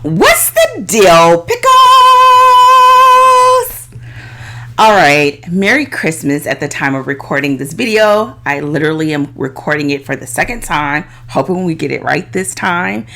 What's the deal, pickles? All right, Merry Christmas at the time of recording this video. I literally am recording it for the second time, hoping we get it right this time.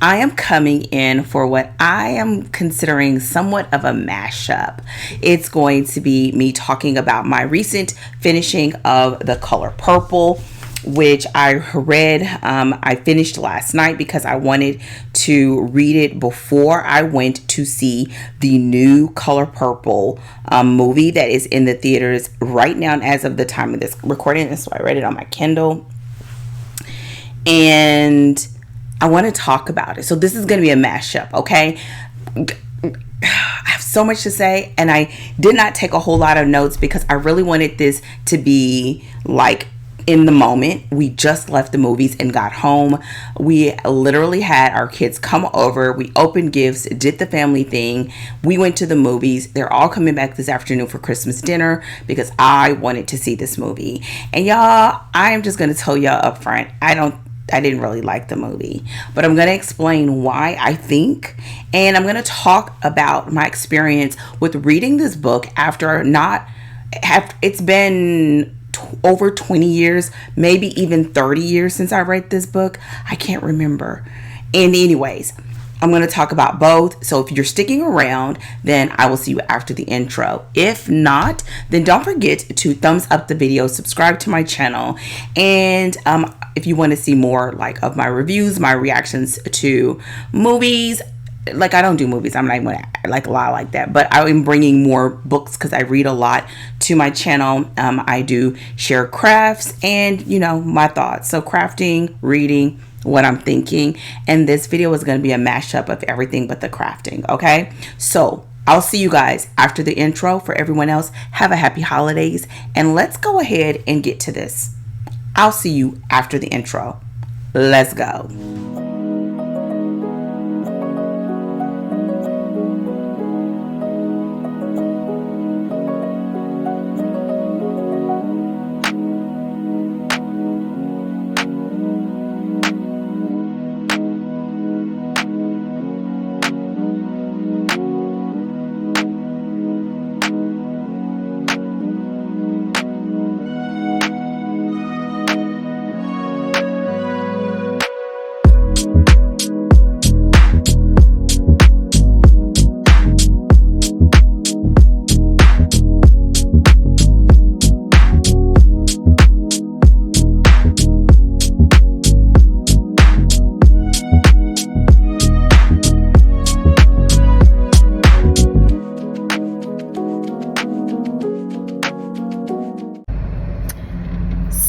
I am coming in for what I am considering somewhat of a mashup. It's going to be me talking about my recent finishing of The Color Purple, which I read. I finished last night because I wanted to read it before I went to see the new Color Purple movie that is in the theaters right now. And as of the time of this recording, so I read it on my Kindle. And I want to talk about it. So this is going to be a mashup, okay? I have so much to say, and I did not take a whole lot of notes because I really wanted this to be like in the moment. We just left the movies and got home. We literally had our kids come over. We opened gifts, did the family thing. We went to the movies. They're all coming back this afternoon for Christmas dinner because I wanted to see this movie. And y'all, I am just going to tell y'all up front, I didn't really like the movie, but I'm going to explain why I think, and I'm going to talk about my experience with reading this book it's been over 20 years, maybe even 30 years since I read this book. I can't remember. And anyways, I'm going to talk about both. So if you're sticking around, then I will see you after the intro. If not, then don't forget to thumbs up the video, subscribe to my channel. And if you want to see more like of my reviews, my reactions to movies, like I don't do movies, I'm not even like a lot like that, but I'm bringing more books because I read a lot to my channel. I do share crafts and my thoughts. So crafting, reading, what I'm thinking, and this video is going to be a mashup of everything but the crafting. Okay, so I'll see you guys after the intro. For everyone else, have a happy holidays, and let's go ahead and get to this. I'll see you after the intro. Let's go.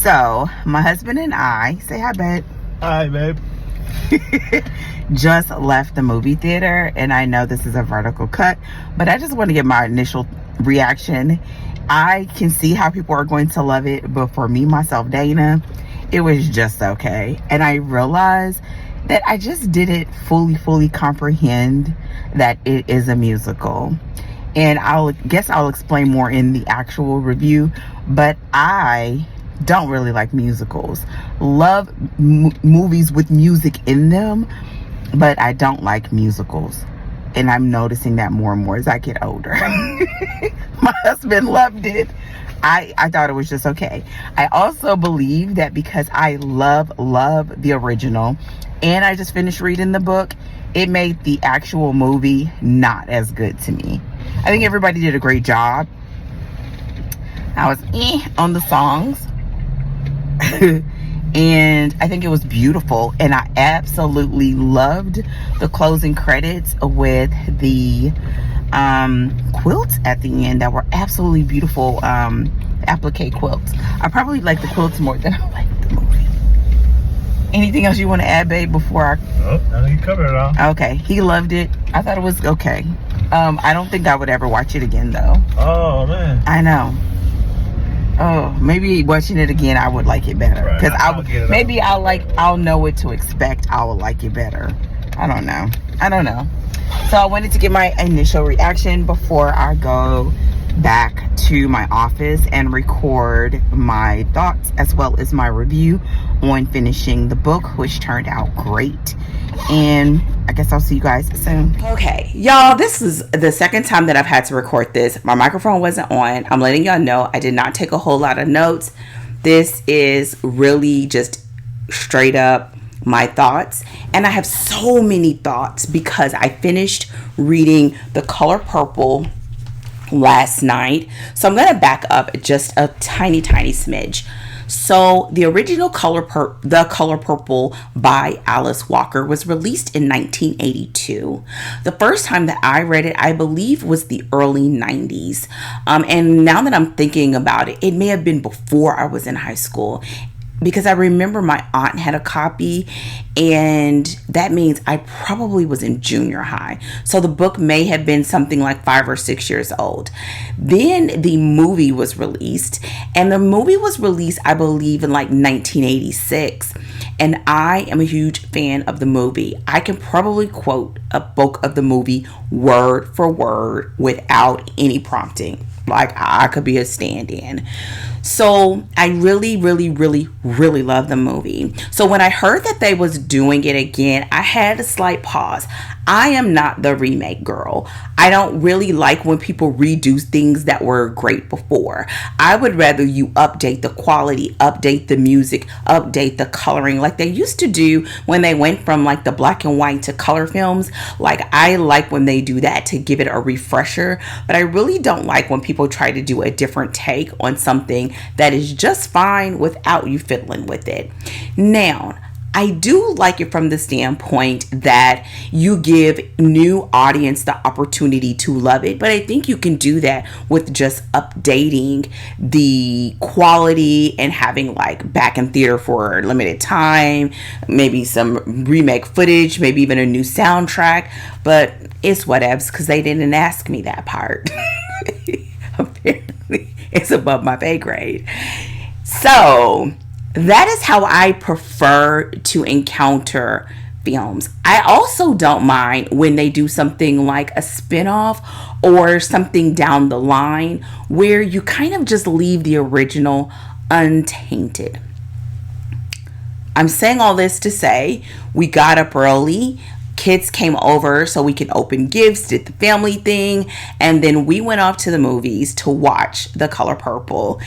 So, my husband and I, say hi, babe. Hi, babe. Just left the movie theater, and I know this is a vertical cut, but I just want to get my initial reaction. I can see how people are going to love it, but for me, myself, Dana, it was just okay. And I realized that I just didn't fully comprehend that it is a musical. And I'll explain more in the actual review, but I don't really like musicals. Love movies with music in them, but I don't like musicals, and I'm noticing that more and more as I get older. My husband loved it. I thought it was just okay. I also believe that because I love the original, and I just finished reading the book, it made the actual movie not as good to me. I think everybody did a great job. I was on the songs. And I think it was beautiful, and I absolutely loved the closing credits with the quilts at the end that were absolutely beautiful applique quilts. I probably like the quilts more than I like the movie. Anything else you want to add, babe, before I... Oh, I think you covered it all. Okay, he loved it. I thought it was okay. I don't think I would ever watch it again, though. Oh, man. I know. Oh, maybe watching it again, I would like it better. Because I'll know what to expect. I will like it better. I don't know. So I wanted to get my initial reaction before I go back to my office and record my thoughts as well as my review on finishing the book, which turned out great. And I guess I'll see you guys soon. Okay, y'all, this is the second time that I've had to record this. My microphone wasn't on. I'm letting y'all know I did not take a whole lot of notes. This is really just straight up my thoughts, and I have so many thoughts because I finished reading The Color Purple last night. So I'm going to back up just a tiny smidge. So the original The Color Purple by Alice Walker was released in 1982. The first time that I read it, I believe, was the early 90s. And now that I'm thinking about it, it may have been before I was in high school, because I remember my aunt had a copy, and that means I probably was in junior high. So the book may have been something like 5 or 6 years old. Then the movie was released, and the movie was released, I believe, in like 1986. And I am a huge fan of the movie. I can probably quote a book of the movie word for word without any prompting. Like, I could be a stand-in. So I really love the movie. So when I heard that they was doing it again, I had a slight pause. I am not the remake girl. I don't really like when people redo things that were great before. I would rather you update the quality, update the music, update the coloring, like they used to do when they went from like the black and white to color films. Like, I like when they do that to give it a refresher, but I really don't like when people try to do a different take on something that is just fine without you fiddling with it. Now, I do like it from the standpoint that you give new audience the opportunity to love it, but I think you can do that with just updating the quality and having like back in theater for a limited time, maybe some remake footage, maybe even a new soundtrack, but it's whatevs because they didn't ask me that part. Apparently, it's above my pay grade. So that is how I prefer to encounter films. I also don't mind when they do something like a spin-off or something down the line where you kind of just leave the original untainted. I'm saying all this to say we got up early. Kids came over so we could open gifts, did the family thing, and then we went off to the movies to watch The Color Purple.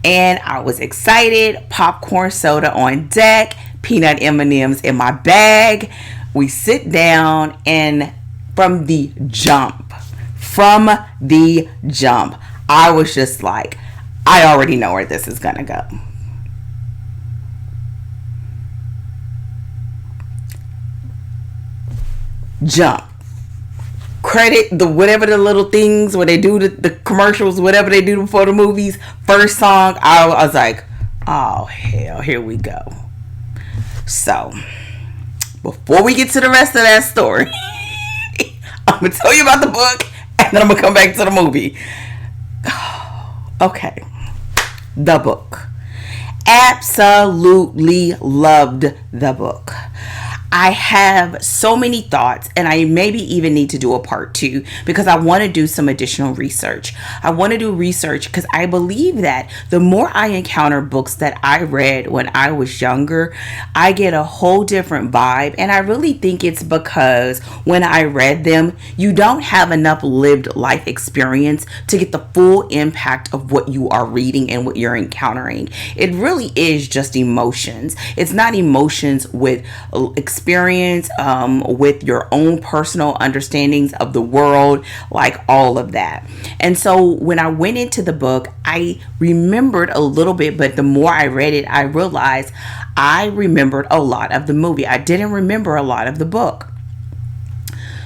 And I was excited. Popcorn, soda on deck, peanut M&Ms in my bag. We sit down, and from the jump, I was just like, I already know where this is gonna go. Jump. Credit, the whatever the little things where they do the commercials, whatever they do before the movies. First song, I was like, oh hell, here we go. So before we get to the rest of that story, I'm gonna tell you about the book, and then I'm gonna come back to the movie. Okay, the book. Absolutely loved the book. I have so many thoughts, and I maybe even need to do a part 2 because I want to do some additional research. I want to do research because I believe that the more I encounter books that I read when I was younger, I get a whole different vibe. And I really think it's because when I read them, you don't have enough lived life experience to get the full impact of what you are reading and what you're encountering. It really is just emotions. It's not emotions with experience, with your own personal understandings of the world, like all of that. And so when I went into the book, I remembered a little bit, but the more I read it, I realized I remembered a lot of the movie. I didn't remember a lot of the book.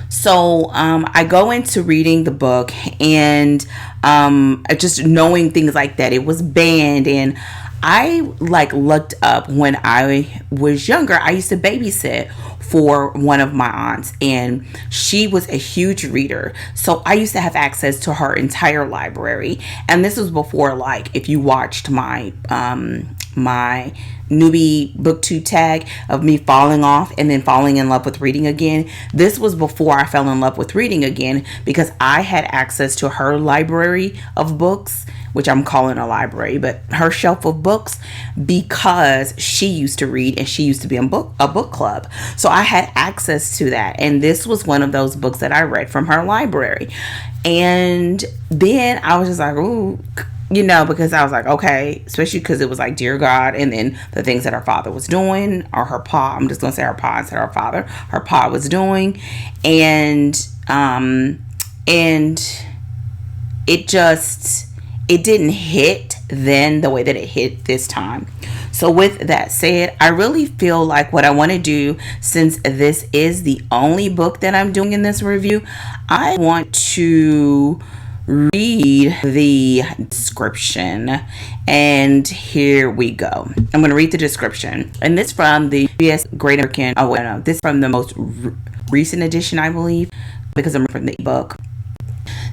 So I go into reading the book and just knowing things like that. It was banned, and I looked up when I was younger. I used to babysit for one of my aunts, and she was a huge reader. So I used to have access to her entire library. And this was before, if you watched my my newbie booktube tag of me falling off and then falling in love with reading again. This was before I fell in love with reading again because I had access to her library of books which I'm calling a library, but her shelf of books, because she used to read and she used to be in a book club. So I had access to that. And this was one of those books that I read from her library. And then I was just like, ooh, because I was like, okay, especially because it was like, dear God, and then the things that her father was doing, or her pa, I'm just going to say her pa instead of her father, her pa was doing. And it didn't hit then the way that it hit this time. So with that said, I really feel like what I want to do, since this is the only book that I'm doing in this review, I want to read the description. And here we go. I'm going to read the description. And this from the U.S. Great American, this from the most recent edition, I believe, because I'm from the ebook.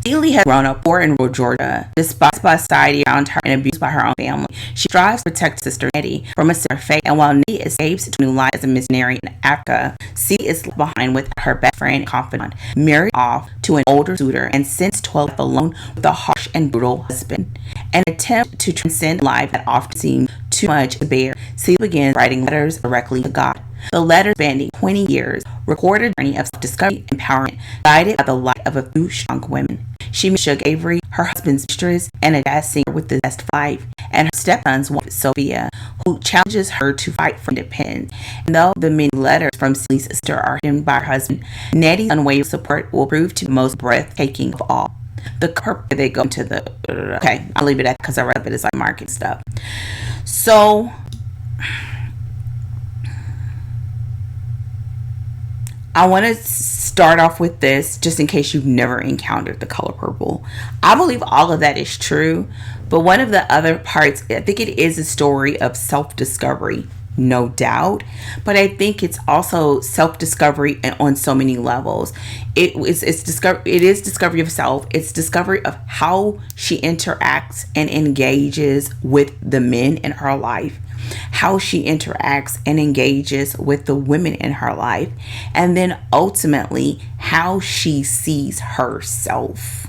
Sadie has grown up poor in rural Georgia, despised by society around her and abused by her own family. She strives to protect sister Nettie from a similar fate, and while Nettie escapes to new life as a missionary in Africa, Sadie is left behind with her best friend and confidant, married off to an older suitor, and since 12 alone with a harsh and brutal husband. An attempt to transcend life that often seemed too much to bear, Sadie begins writing letters directly to God. The letters, spanning 20 years, record a journey of self-discovery and empowerment, guided by the light of a few strong women. She meets Sugar Avery, her husband's mistress, and a jazz singer with the zest for life, and her stepson's wife, Sophia, who challenges her to fight for independence. And though the many letters from Sadie's sister are hidden by her husband, Nettie's unwavering support will prove to be the most breathtaking of all. The purpose they go into the... Okay, I'll leave it at that because I read it. It's like market stuff. So... I want to start off with this just in case you've never encountered the color purple. I believe all of that is true, but one of the other parts, I think it is a story of self-discovery, no doubt, but I think it's also self-discovery on so many levels. It is discovery of self. It's discovery of how she interacts and engages with the men in her life, how she interacts and engages with the women in her life, and then ultimately how she sees herself.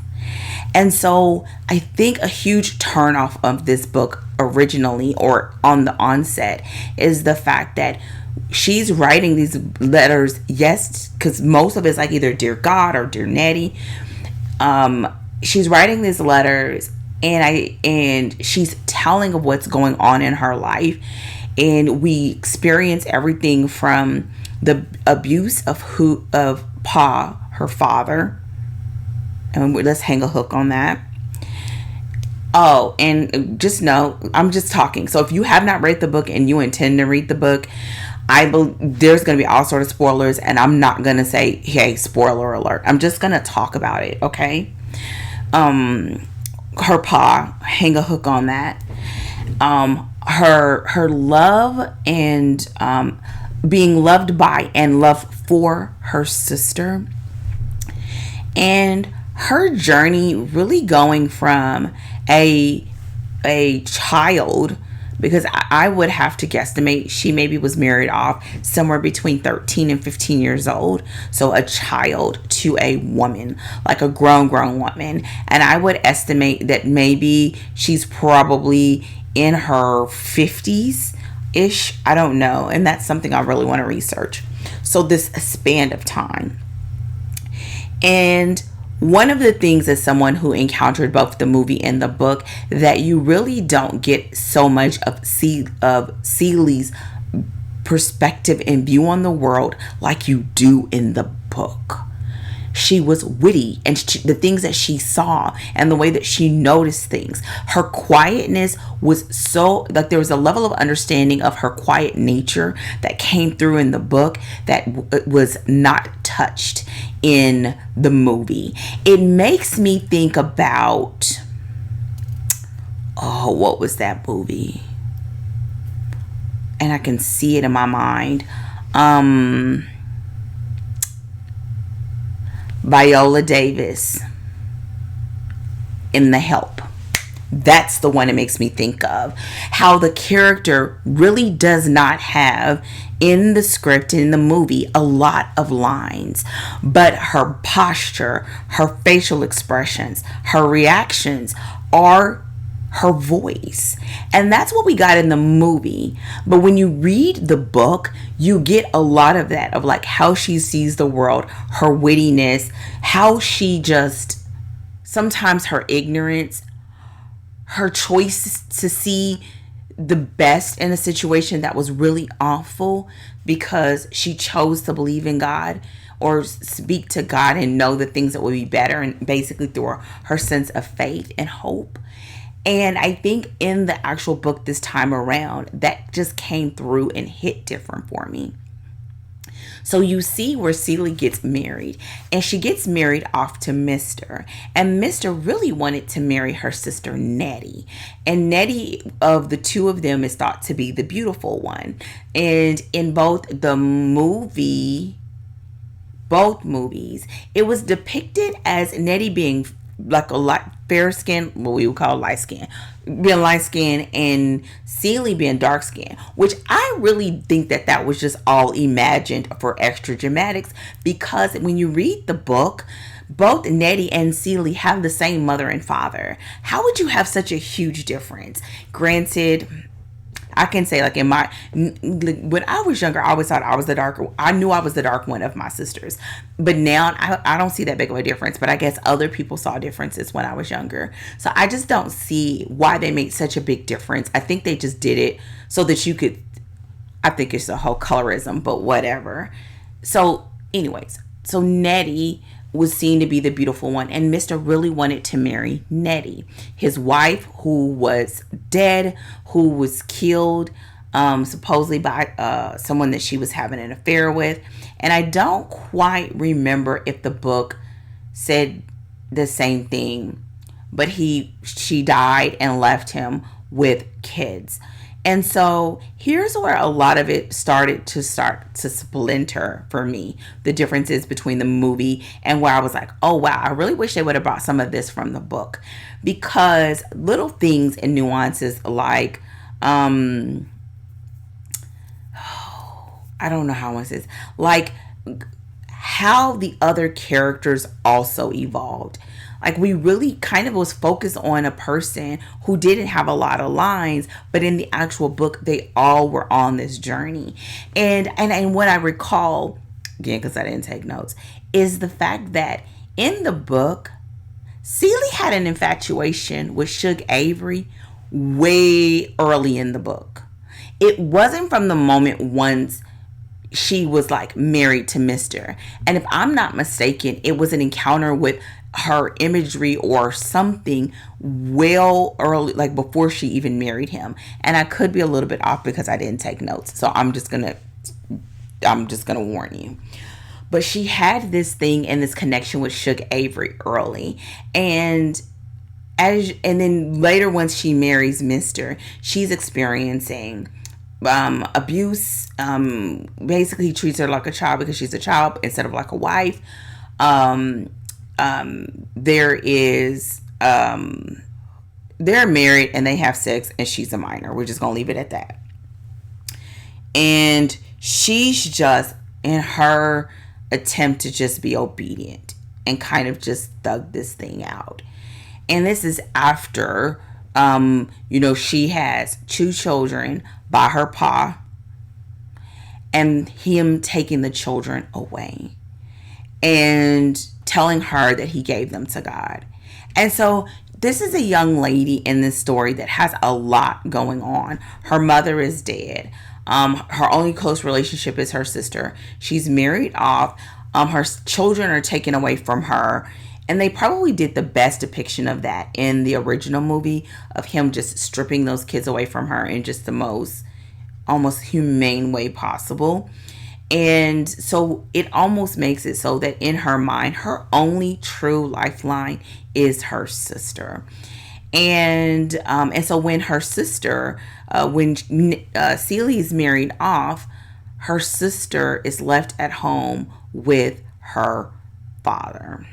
And so I think a huge turnoff of this book originally, or on the onset, is the fact that she's writing these letters, yes, because most of it's like either dear God or dear Nettie. She's writing these letters, and she's telling of what's going on in her life, and we experience everything from the abuse of Pa, her father, and let's hang a hook on that. Oh, and just know, I'm just talking. So if you have not read the book and you intend to read the book, there's going to be all sorts of spoilers, and I'm not going to say, hey, spoiler alert. I'm just going to talk about it, okay? Her pa, hang a hook on that. Her love and being loved by and love for her sister, and her journey really going from a child, because I would have to guesstimate she maybe was married off somewhere between 13 and 15 years old. So a child to a woman, like a grown woman. And I would estimate that maybe she's probably in her 50s-ish. I don't know. And that's something I really want to research. So this span of time. And one of the things, as someone who encountered both the movie and the book, that you really don't get so much of Celie's perspective and view on the world like you do in the book. She was witty, and the things that she saw and the way that she noticed things. Her quietness was so, like, there was a level of understanding of her quiet nature that came through in the book that was not touched in the movie. It makes me think about, what was that movie? And I can see it in my mind. Viola Davis in The Help. That's the one it makes me think of. How the character really does not have in the script, in the movie, a lot of lines, but her posture, her facial expressions, her reactions are her voice. And that's what we got in the movie. But when you read the book, you get a lot of that, of like how she sees the world, her wittiness, how she just, sometimes her ignorance, her choice to see the best in a situation that was really awful because she chose to believe in God or speak to God and know the things that would be better, and basically through her sense of faith and hope. And I think in the actual book this time around, that just came through and hit different for me. So you see where Celie gets married, and she gets married off to Mr. And Mr. really wanted to marry her sister Nettie. And Nettie, of the two of them, is thought to be the beautiful one. And in both movies, it was depicted as Nettie being like a light, fair skin, what we would call light skin, being light skin, and Celie being dark skin, which I really think that was just all imagined for extra dramatics, because when you read the book, both Nettie and Celie have the same mother and father. How would you have such a huge difference? Granted, I can say, like, when I was younger, I always thought I was the darker. I knew I was the dark one of my sisters, but now I don't see that big of a difference. But I guess other people saw differences when I was younger, so I just don't see why they made such a big difference. I think they just did it so that you could. I think it's the whole colorism, but whatever. So, anyways, so Nettie was seen to be the beautiful one, and Mr. really wanted to marry Nettie, his wife, who was dead, who was killed supposedly by someone that she was having an affair with. And I don't quite remember if the book said the same thing, but she died and left him with kids. And so here's where a lot of it started to splinter for me. The differences between the movie and where I was like, oh, wow, I really wish they would have brought some of this from the book. Because little things and nuances like, I don't know how I want to say this, like how the other characters also evolved. Like, we really kind of was focused on a person who didn't have a lot of lines, but in the actual book, they all were on this journey. And what I recall, again, because I didn't take notes, is the fact that in the book, Celie had an infatuation with Suge Avery way early in the book. It wasn't from the moment once she was like married to Mr. And if I'm not mistaken, it was an encounter with her imagery or something well early, like before she even married him. And I could be a little bit off because I didn't take notes, so I'm just gonna warn you. But she had this thing and this connection with Suge Avery early, and then later, once she marries Mr., she's experiencing abuse. Basically, he treats her like a child because she's a child instead of like a wife. They're married and they have sex, and she's a minor. We're just gonna leave it at that. And she's just in her attempt to just be obedient and kind of just thug this thing out. And this is after, she has 2 children by her pa, and him taking the children away and telling her that he gave them to God. And so this is a young lady in this story that has a lot going on. Her mother is dead. Her only close relationship is her sister. She's married off. Her children are taken away from her. And they probably did the best depiction of that in the original movie, of him just stripping those kids away from her in just the most almost humane way possible. And so it almost makes it so that in her mind, her only true lifeline is her sister. And so when her sister, when Celie is married off, her sister is left at home with her father.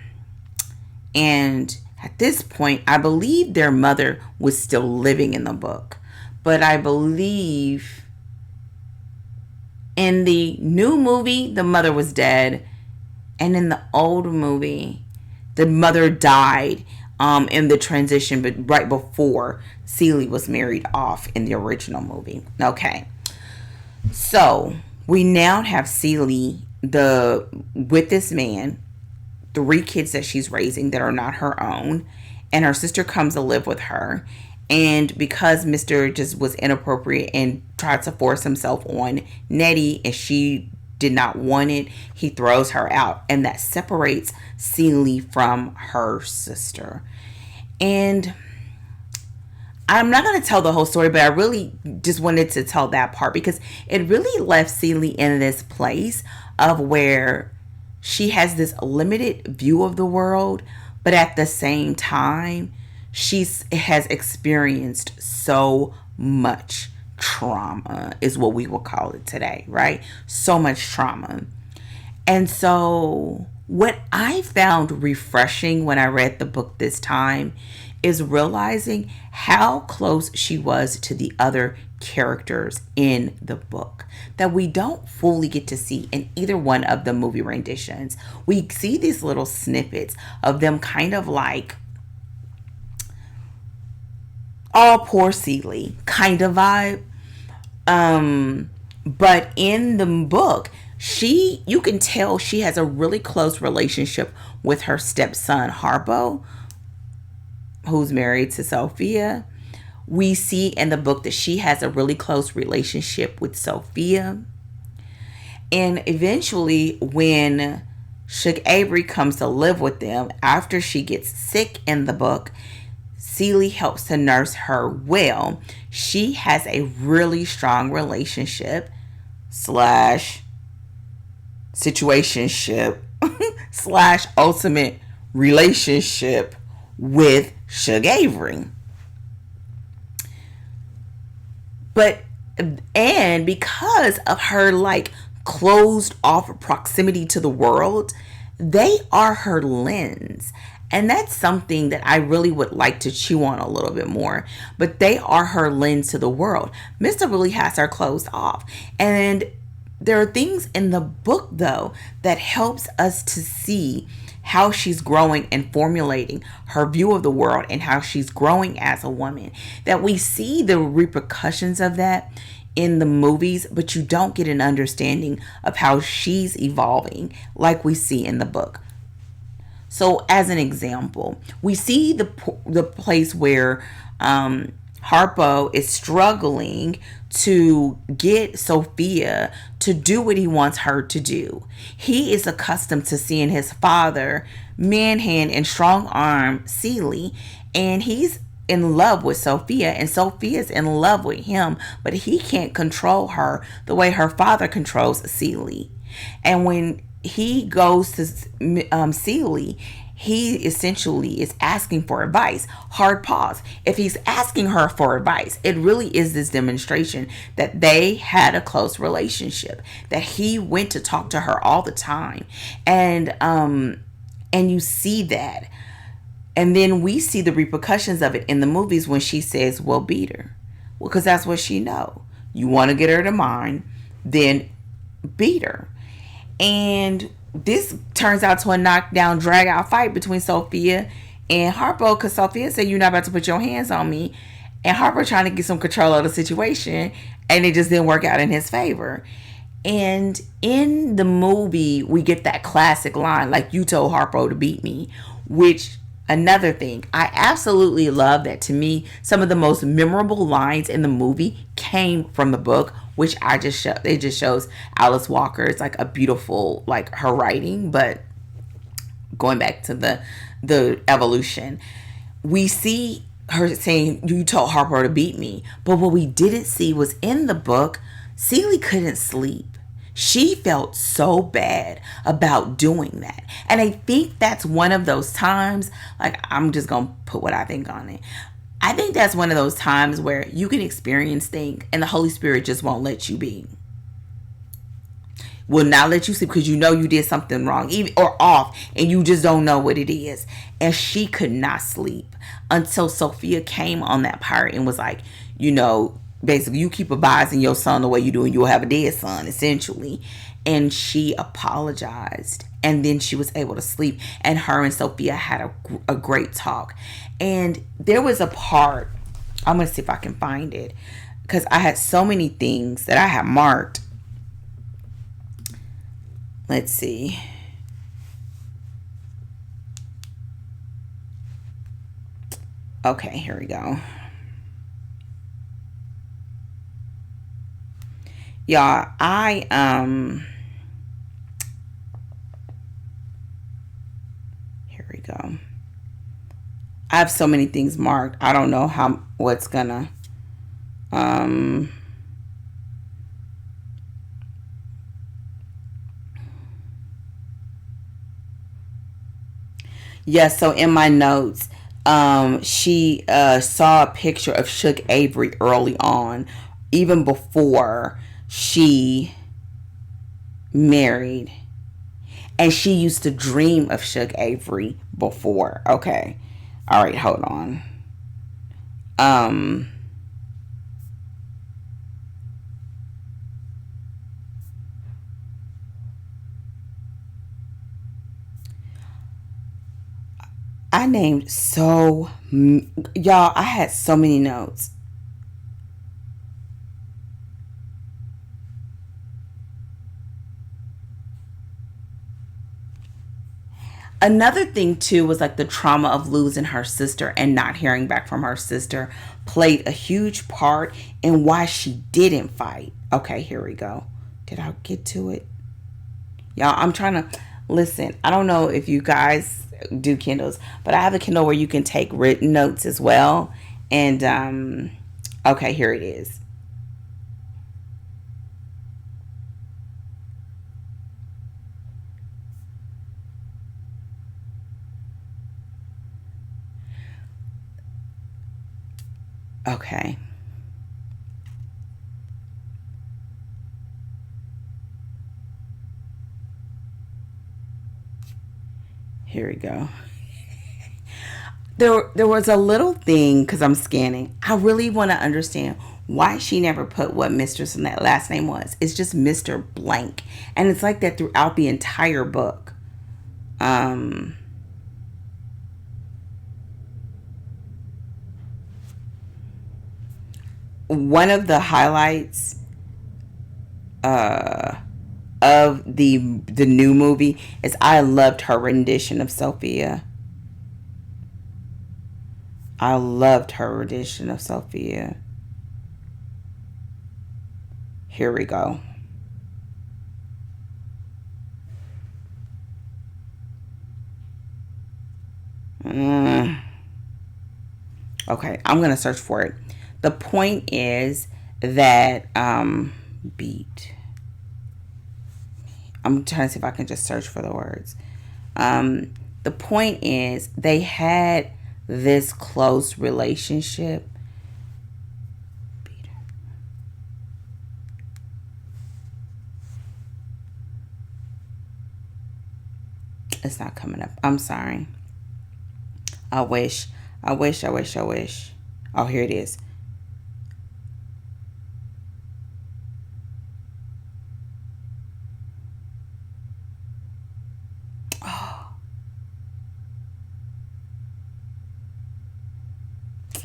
And at this point, I believe their mother was still living in the book. But I believe in the new movie, the mother was dead. And in the old movie, the mother died in the transition, but right before Celie was married off in the original movie. Okay, so we now have Celie with this man, 3 kids that she's raising that are not her own, and her sister comes to live with her. And because Mr. just was inappropriate and tried to force himself on Nettie, and she did not want it, he throws her out, and that separates Celie from her sister. And I'm not going to tell the whole story, but I really just wanted to tell that part because it really left Celie in this place of where she has this limited view of the world, but at the same time, she has experienced so much trauma, is what we will call it today, right? So much trauma. And so what I found refreshing when I read the book this time is realizing how close she was to the other characters in the book that we don't fully get to see in either one of the movie renditions. We see these little snippets of them kind of like, oh, poor Celie kind of vibe. But in the book, you can tell she has a really close relationship with her stepson, Harpo, who's married to Sophia. We see in the book that she has a really close relationship with Sophia. And eventually, when Shug Avery comes to live with them after she gets sick in the book, Celie helps to nurse her well. She has a really strong relationship / situationship / ultimate relationship with Shug Avery. And because of her like closed off proximity to the world, they are her lens. And that's something that I really would like to chew on a little bit more. But they are her lens to the world. Mr. really has her closed off. And there are things in the book, though, that helps us to see how she's growing and formulating her view of the world and how she's growing as a woman. That we see the repercussions of that in the movies, but you don't get an understanding of how she's evolving like we see in the book. So as an example, we see the place where Harpo is struggling to get Sophia to do what he wants her to do. He is accustomed to seeing his father manhand and strong arm Celie, and he's in love with Sophia, and Sophia's in love with him, but he can't control her the way her father controls Celie. And when he goes to Celie, he essentially is asking for advice. Hard pause. If he's asking her for advice, it really is this demonstration that they had a close relationship, that he went to talk to her all the time. And you see that. And then we see the repercussions of it in the movies when she says, well, beat her. Well, because that's what she know. You want to get her to mind, then beat her. And this turns out to a knockdown, drag out fight between Sophia and Harpo, because Sophia said, you're not about to put your hands on me. And Harpo trying to get some control of the situation, and it just didn't work out in his favor. And in the movie, we get that classic line, like, you told Harpo to beat me, which, another thing, I absolutely love that. To me, some of the most memorable lines in the movie came from the book, which it just shows Alice Walker. It's like a beautiful, like, her writing. But going back to the evolution, we see her saying, you told Harpo to beat me. But what we didn't see was in the book, Celie couldn't sleep. She felt so bad about doing that. And I think that's one of those times, like, I'm just going to put what I think on it. I think that's one of those times where you can experience things and the Holy Spirit just won't let you be. Will not let you sleep because you know you did something wrong or off, and you just don't know what it is. And she could not sleep until Sophia came on that part and was like, basically, you keep advising your son the way you do, and you'll have a dead son, essentially. And she apologized. and then she was able to sleep, and her and Sophia had a great talk. And there was a part, I'm gonna see if I can find it, because I had so many things that I had marked. Let's see. Okay, here we go. Y'all, here we go. I have so many things marked. I don't know what's gonna yes, so in my notes, she saw a picture of Shook Avery early on, even before she married. And she used to dream of Shook Avery before. Okay. All right, hold on. I named y'all, I had so many notes. Another thing too was like the trauma of losing her sister and not hearing back from her sister played a huge part in why she didn't fight. Okay, here we go. Did I get to it? Y'all, I'm trying to listen. I don't know if you guys do Kindles, but I have a Kindle where you can take written notes as well. And okay, here it is. Okay. Here we go. There was a little thing, because I'm scanning. I really want to understand why she never put what mistress in that last name was. It's just Mr. Blank. And it's like that throughout the entire book. One of the highlights of the new movie is I loved her rendition of Sophia. I loved her rendition of Sophia. Here we go. Okay, I'm gonna search for it. The point is that beat. I'm trying to see if I can just search for the words. The point is they had this close relationship. It's not coming up. I'm sorry. I wish. Oh, here it is.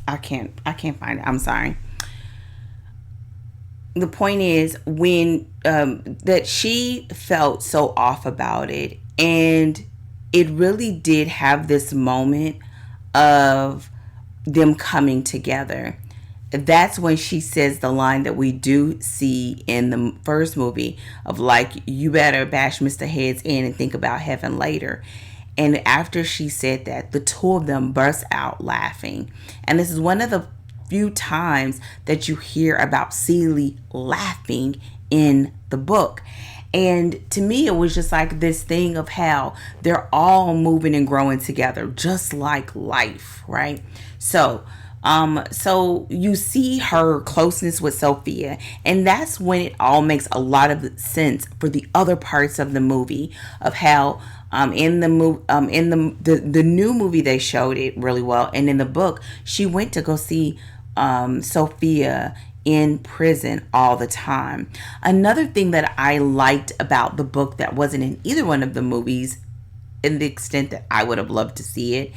I can't find it. I'm sorry. The point is when that she felt so off about it, and it really did have this moment of them coming together. That's when she says the line that we do see in the first movie of like, you better bash Mr. Heads in and think about heaven later. And after she said that, the two of them burst out laughing. And this is one of the few times that you hear about Celie laughing in the book. And to me, it was just like this thing of how they're all moving and growing together, just like life, right? So you see her closeness with Sophia, and that's when it all makes a lot of sense for the other parts of the movie of how in the new movie they showed it really well, and in the book she went to go see Sophia in prison all the time. Another thing that I liked about the book that wasn't in either one of the movies, in the extent that I would have loved to see it,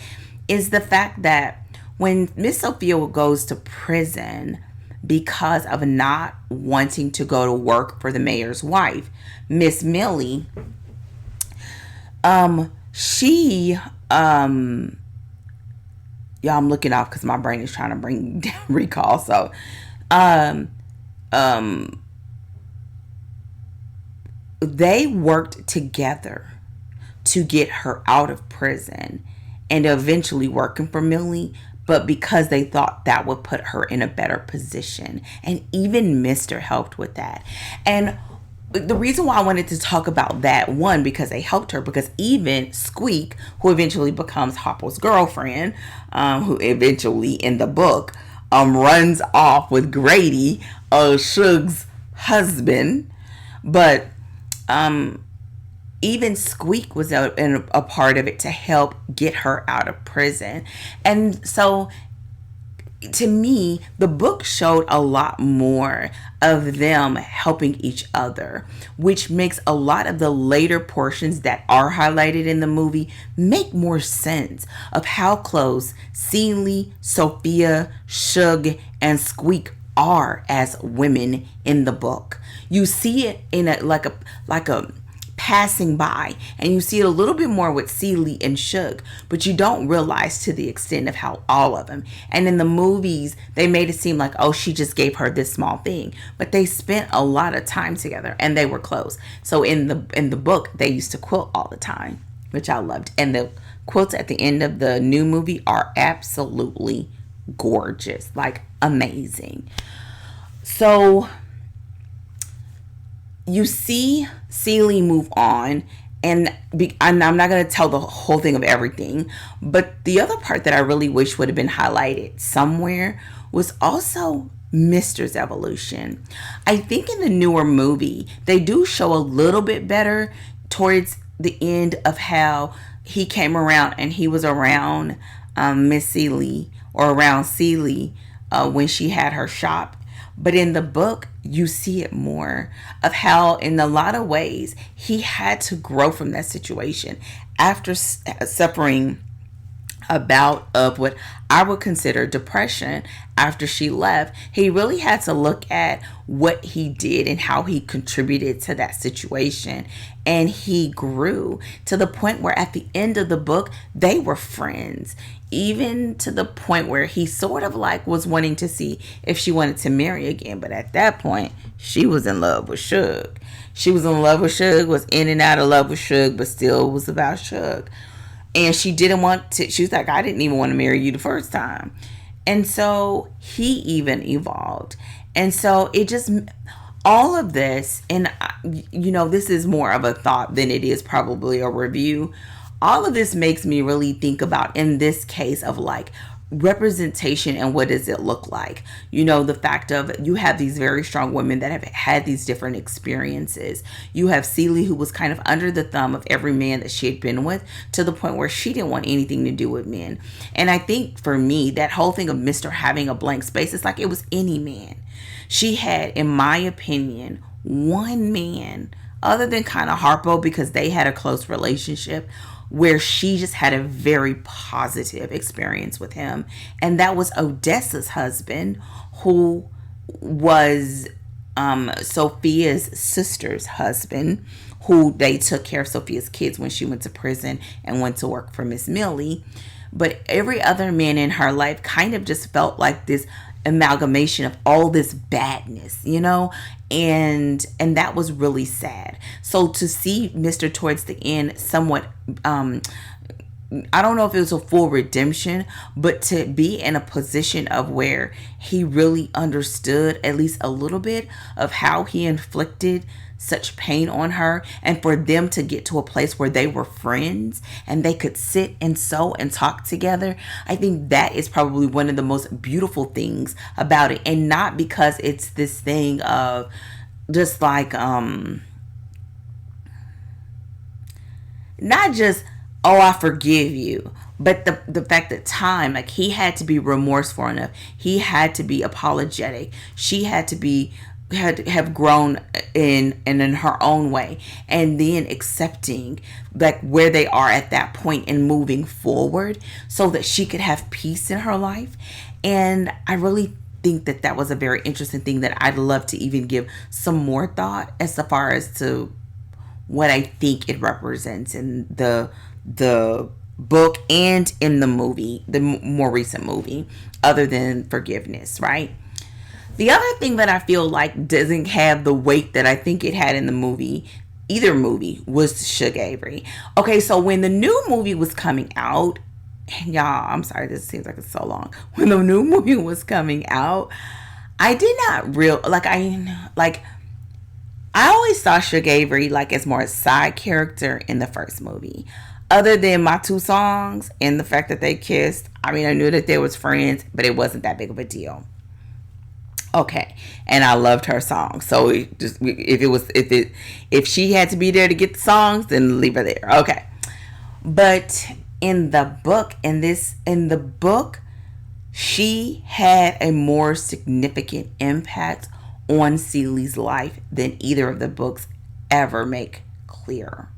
is the fact that when Miss Sophia goes to prison because of not wanting to go to work for the mayor's wife, Miss Millie, she y'all, I'm looking off because my brain is trying to bring down recall. So they worked together to get her out of prison and eventually working for Millie, but because they thought that would put her in a better position. And even Mr. helped with that. And the reason why I wanted to talk about that, one, because they helped her, because even Squeak, who eventually becomes Hopper's girlfriend, who eventually in the book runs off with Grady, Suge's husband, but even Squeak was a part of it to help get her out of prison. And so to me, the book showed a lot more of them helping each other, which makes a lot of the later portions that are highlighted in the movie make more sense of how close Celie, Sophia, Suge, and Squeak are as women in the book. You see it in like a passing by, and you see it a little bit more with Celie and Suge, but you don't realize to the extent of how all of them. And in the movies, they made it seem like, oh, she just gave her this small thing, but they spent a lot of time together and they were close. So in the book, they used to quilt all the time, which I loved. And the quilts at the end of the new movie are absolutely gorgeous, like amazing. So you see Celie move on, and I'm not going to tell the whole thing of everything, but the other part that I really wish would have been highlighted somewhere was also Mr's evolution. I think in the newer movie, they do show a little bit better towards the end of how he came around and he was around Miss Celie, or around Celie when she had her shop. But in the book, you see it more of how, in a lot of ways, he had to grow from that situation after suffering a bout of what I would consider depression after she left. He really had to look at what he did and how he contributed to that situation. And he grew to the point where at the end of the book, they were friends. Even to the point where he sort of like was wanting to see if she wanted to marry again. But at that point, she was in love with Suge. She was in love with Suge, was in and out of love with Suge, but still was about Suge. And she didn't want to, she was like, I didn't even want to marry you the first time. And so he even evolved. And so it just, all of this, and this is more of a thought than it is probably a review. All of this makes me really think about, in this case, of like representation and what does it look like. The fact of, you have these very strong women that have had these different experiences. You have Celie, who was kind of under the thumb of every man that she had been with, to the point where she didn't want anything to do with men. And I think for me, that whole thing of Mr. having a blank space, it's like it was any man. She had, in my opinion, one man, other than kind of Harpo, because they had a close relationship, where she just had a very positive experience with him. And that was Odessa's husband, who was Sophia's sister's husband, who they took care of Sophia's kids when she went to prison and went to work for Miss Millie. But every other man in her life kind of just felt like this amalgamation of all this badness, and that was really sad. So to see Mr. towards the end somewhat, I don't know if it was a full redemption, but to be in a position of where he really understood at least a little bit of how he inflicted such pain on her, and for them to get to a place where they were friends and they could sit and sew and talk together. I think that is probably one of the most beautiful things about it. And not because it's this thing of just like not just, oh, I forgive you, But the fact that time, like, he had to be remorseful enough, he had to be apologetic, she had to have grown in her own way, and then accepting like where they are at that point and moving forward so that she could have peace in her life. And I really think that that was a very interesting thing that I'd love to even give some more thought as far as to what I think it represents in the book and in the movie, the more recent movie, other than forgiveness, right? The other thing that I feel like doesn't have the weight that I think it had in the movie, either movie, was Suge Avery. Okay, so when the new movie was coming out, and y'all, I'm sorry, this seems like it's so long. When the new movie was coming out, I did not I always saw Suge Avery like as more a side character in the first movie. Other than my two songs and the fact that they kissed, I mean, I knew that they was friends, but it wasn't that big of a deal. Okay, and I loved her song. So if she had to be there to get the songs, then leave her there. Okay, but in the book, she had a more significant impact on Celie's life than either of the books ever make clear.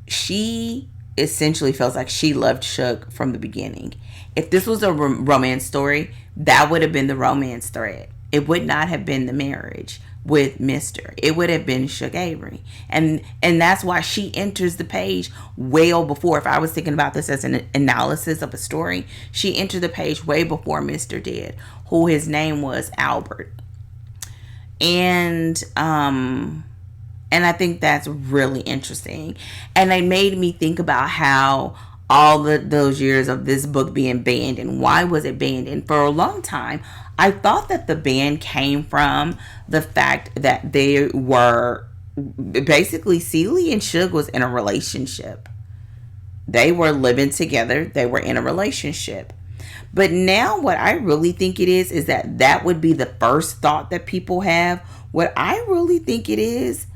She essentially feels like she loved Suge from the beginning. If this was a romance story, that would have been the romance thread. It would not have been the marriage with Mr. It would have been Suge Avery. And that's why she enters the page well before. If I was thinking about this as an analysis of a story, she entered the page way before Mr. did, who his name was Albert. And I think that's really interesting. And it made me think about how all those years of this book being banned, and why was it banned? And for a long time, I thought that the ban came from the fact that they were basically, Celie and Suge was in a relationship. They were living together. They were in a relationship. But now what I really think it is that would be the first thought that people have. What I really think it is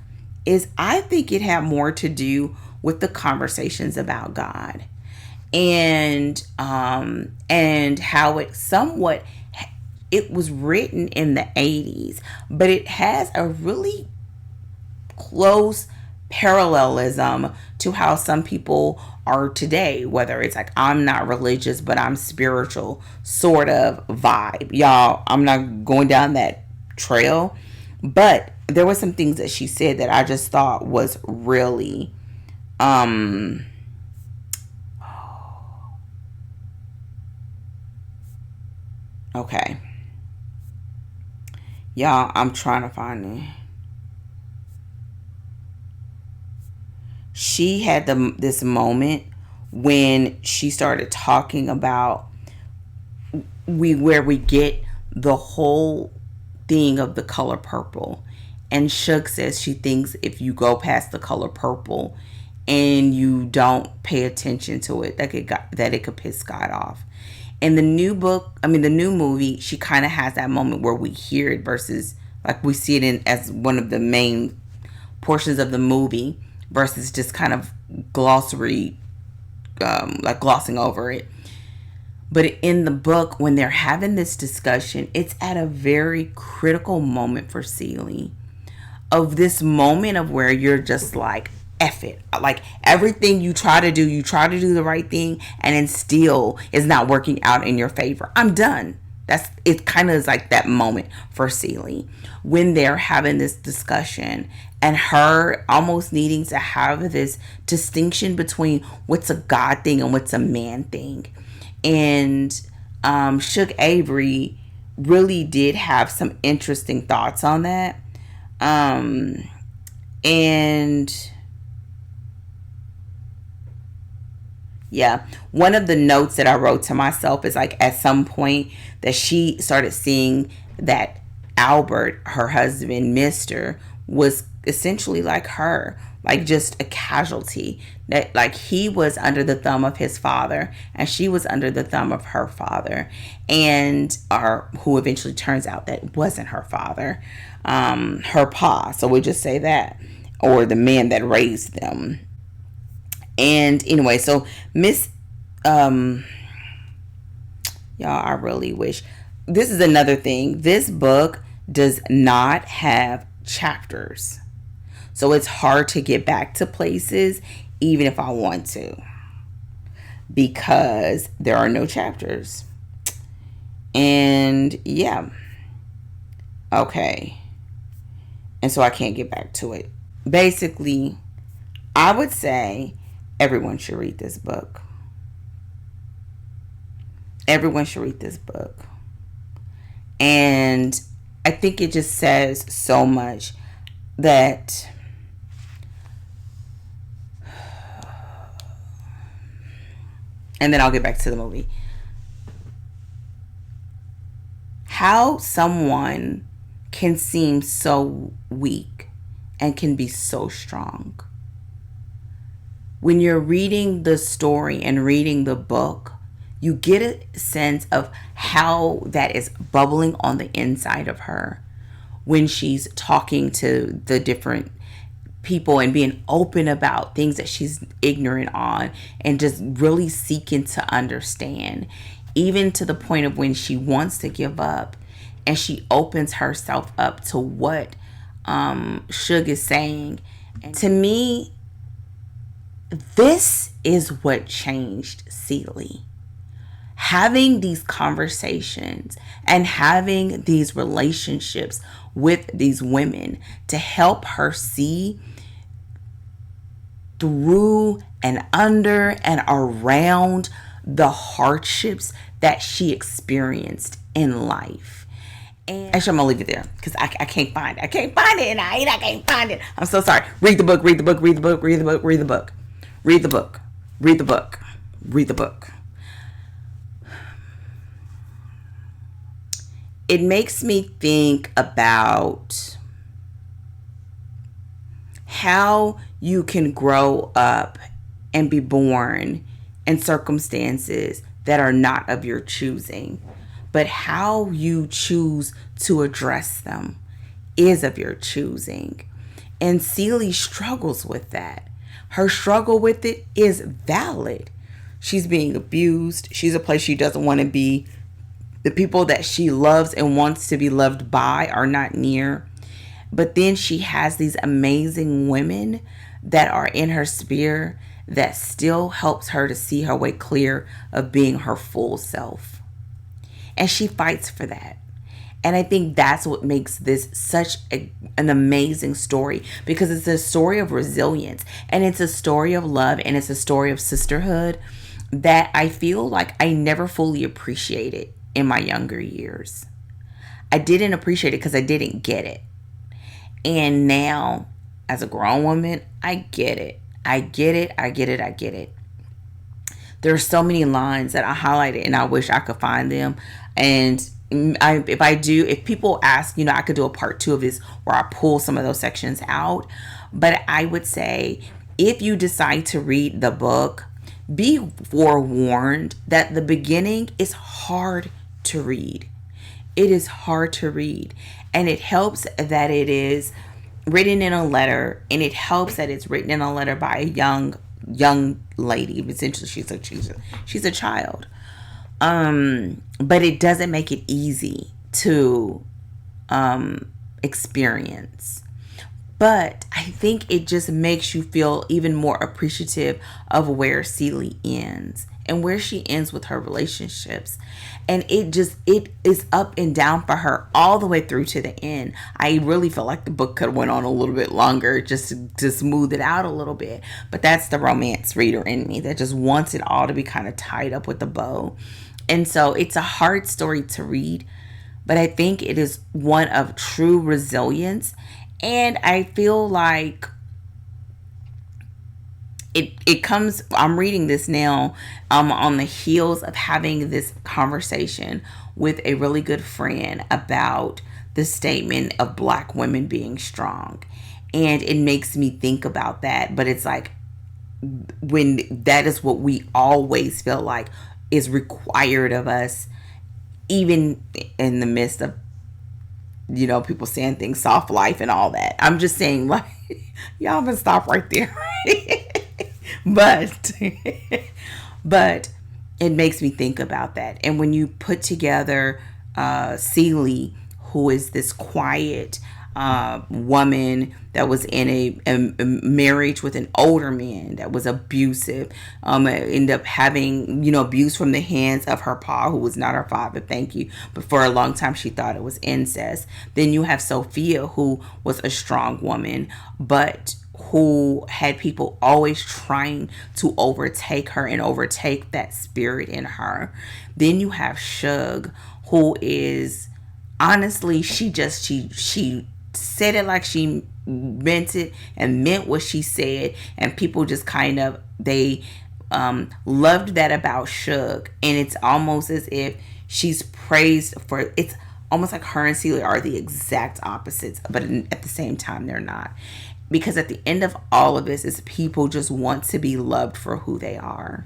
I think it had more to do with the conversations about God, and how it was written in the 80s, but it has a really close parallelism to how some people are today, whether it's like, I'm not religious but I'm spiritual sort of vibe. Y'all, I'm not going down that trail, but there were some things that she said that I just thought was really okay. Y'all, I'm trying to find it. She had this moment when she started talking about where we get the whole thing of the color purple. And Suge says she thinks if you go past the color purple and you don't pay attention to it, that it could piss God off. In the new movie, she kind of has that moment where we hear it versus like we see it as one of the main portions of the movie versus just kind of glossary, like glossing over it. But in the book, when they're having this discussion, it's at a very critical moment for Celie. Of this moment of where you're just like, F it. Like everything you try to do the right thing, and then still is not working out in your favor. I'm done. It kind of is like that moment for Celie when they're having this discussion and her almost needing to have this distinction between what's a God thing and what's a man thing. And Suge Avery really did have some interesting thoughts on that. And yeah, one of the notes that I wrote to myself is like at some point that she started seeing that Albert, her husband, Mr., was essentially like her, like just a casualty, that like he was under the thumb of his father and she was under the thumb of her father, and or who eventually turns out that wasn't her father, her pa, so we just say that, or the man that raised them. And anyway, so Miss Y'all, I really wish. This is another thing. This book does not have chapters. So it's hard to get back to places even if I want to, because there are no chapters. And yeah. Okay. And so I can't get back to it. Basically, I would say everyone should read this book. Everyone should read this book. And I think it just says so much that and then I'll get back to the movie. How someone can seem so weak and can be so strong. When you're reading the story and reading the book, you get a sense of how that is bubbling on the inside of her when she's talking to the different people and being open about things that she's ignorant on and just really seeking to understand, even to the point of when she wants to give up and she opens herself up to what Suge is saying. And to me, this is what changed Celie. Having these conversations and having these relationships with these women to help her see through and under and around the hardships that she experienced in life. And actually, I'm gonna leave it there because I can't find it. I can't find it, and I can't find it. I'm so sorry. Read the book. Read the book. Read the book. Read the book. Read the book. Read the book. Read the book. Read the book. It makes me think about how you can grow up and be born in circumstances that are not of your choosing, but how you choose to address them is of your choosing. And Celie struggles with that. Her struggle with it is valid. She's being abused. She's a place she doesn't want to be. The people that she loves and wants to be loved by are not near. But then she has these amazing women that are in her sphere that still helps her to see her way clear of being her full self. And she fights for that. And I think that's what makes this such an amazing story, because it's a story of resilience and it's a story of love and it's a story of sisterhood that I feel like I never fully appreciated in my younger years. I didn't appreciate it because I didn't get it. And now, as a grown woman, I get it. I get it. I get it. I get it. There are so many lines that I highlighted and I wish I could find them. And if people ask, I could do a part 2 of this where I pull some of those sections out. But I would say, if you decide to read the book, be forewarned that the beginning is hard to read. It is hard to read. And it helps that it is written in a letter, and it helps that it's written in a letter by a young lady. Essentially, she's a child. But it doesn't make it easy to experience. But I think it just makes you feel even more appreciative of where Celie ends and where she ends with her relationships. And it is up and down for her all the way through to the end. I really feel like the book could have went on a little bit longer just to smooth it out a little bit. But that's the romance reader in me that just wants it all to be kind of tied up with a bow. And so it's a hard story to read, but I think it is one of true resilience. And I feel like it comes, I'm reading this now on the heels of having this conversation with a really good friend about the statement of Black women being strong. And it makes me think about that. But it's like, when that is what we always feel like is required of us, even in the midst of, people saying things, soft life and all that. I'm just saying, like, y'all can stop right there. But it makes me think about that. And when you put together Celie, who is this quiet woman that was in a marriage with an older man that was abusive, ended up having, abuse from the hands of her pa, who was not her father, thank you, but for a long time she thought it was incest. Then you have Sophia, who was a strong woman, but who had people always trying to overtake her and overtake that spirit in her. Then you have Shug, who is, honestly, she said it like she meant it and meant what she said, and people just kind of, they loved that about Shug. And it's almost as if she's praised for, it's almost like her and Celia are the exact opposites, but at the same time they're not. Because at the end of all of this is people just want to be loved for who they are.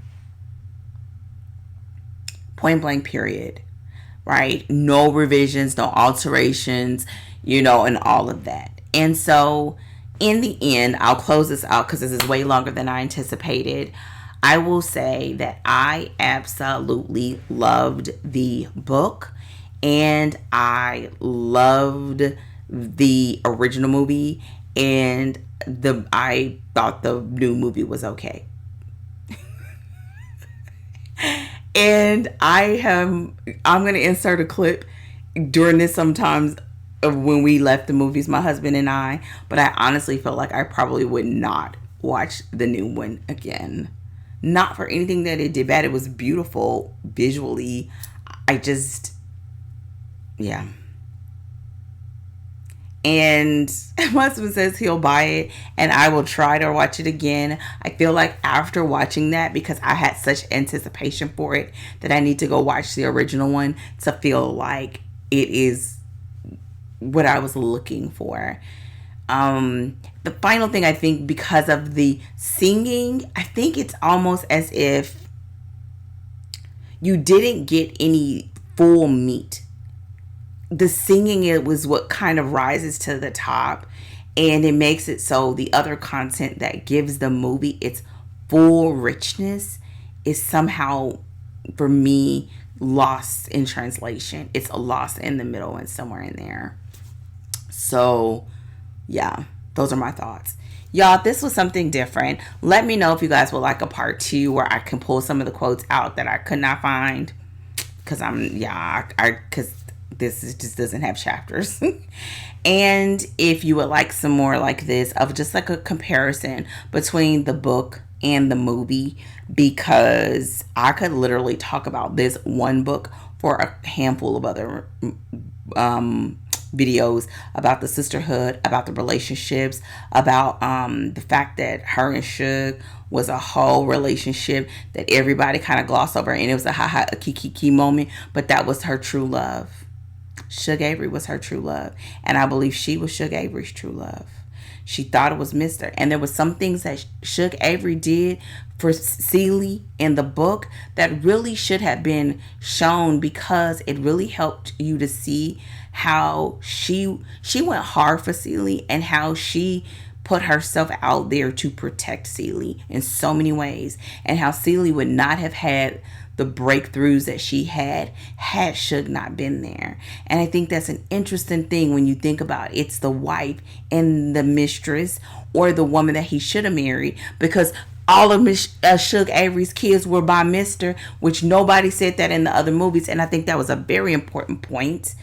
Point blank, period. Right? No revisions, no alterations, and all of that. And so in the end, I'll close this out because this is way longer than I anticipated. I will say that I absolutely loved the book, and I loved the original movie, and I thought the new movie was okay. And I'm going to insert a clip during this sometimes of when we left the movies, my husband and I, but I honestly felt like I probably would not watch the new one again. Not for anything that it did bad. It was beautiful visually. Yeah. And my husband says he'll buy it and I will try to watch it again. I feel like after watching that, because I had such anticipation for it, that I need to go watch the original one to feel like it is what I was looking for. The final thing, I think, because of the singing, I think it's almost as if you didn't get any full meat. The singing, it was what kind of rises to the top, and it makes it so the other content that gives the movie its full richness is somehow, for me, lost in translation. It's a lost in the middle and somewhere in there. So yeah, those are my thoughts. Y'all, this was something different. Let me know if you guys would like a part 2 where I can pull some of the quotes out that I could not find, because this just doesn't have chapters. And if you would like some more like this, of just like a comparison between the book and the movie, because I could literally talk about this one book for a handful of other videos about the sisterhood, about the relationships, about the fact that her and Suge was a whole relationship that everybody kind of glossed over, and it was a kiki moment, but that was her true love. Suge Avery was her true love, and I believe she was Suge Avery's true love. She thought it was Mr. And there was some things that Suge Avery did for Celie in the book that really should have been shown, because it really helped you to see how she went hard for Celie and how she put herself out there to protect Celie in so many ways, and how Celie would not have had the breakthroughs that she had Suge not been there. And I think that's an interesting thing when you think about it. It's the wife and the mistress, or the woman that he should have married, because all of Suge Avery's kids were by Mr., which nobody said that in the other movies, and I think that was a very important point.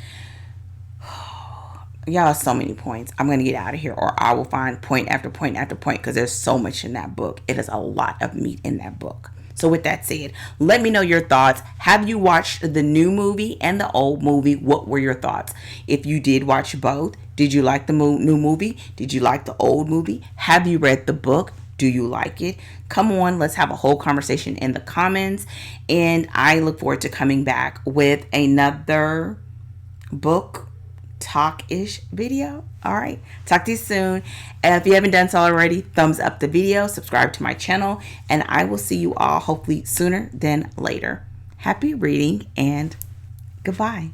Y'all, so many points. I'm going to get out of here, or I will find point after point after point, because there's so much in that book. It is a lot of meat in that book. So with that said, let me know your thoughts. Have you watched the new movie and the old movie? What were your thoughts? If you did watch both, did you like the new movie? Did you like the old movie? Have you read the book? Do you like it? Come on, let's have a whole conversation in the comments. And I look forward to coming back with another book talk-ish video. All right, talk to you soon. And if you haven't done so already, thumbs up the video, subscribe to my channel, and I will see you all hopefully sooner than later. Happy reading and goodbye.